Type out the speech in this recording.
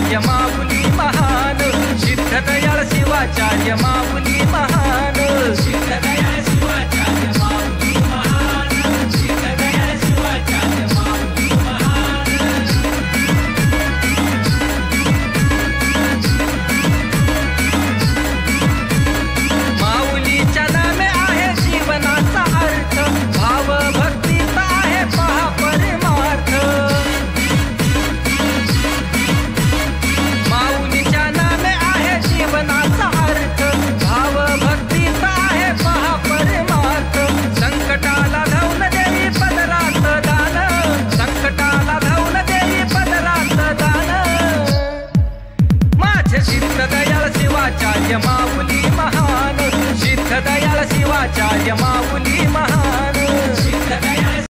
शिवाचार्य माऊली महान, सिद्धदयाळ शिवाचार्य माऊली महान, सिद्धदयाळ शिवाचार्य माऊली महान, सिद्धदयाळ शिवाचार्य माऊली महान। माऊलीच्या नामे आहे जीवनाचा अर्थ, भाव भक्तीचा आहे पहा परमार्थ। माऊलीच्या नामे आहे जीवनाचा अर्थ, भाव भक्तीचा आहे पहा परमार्थ। संकटाला धावून देवी पदरात दान, संकटाला धावून देवी पदरात दान। माझे सिद्धदयाळ शिवाचार्य माऊली महान, सिद्धदयाळ शिवाचार्य माऊली महान।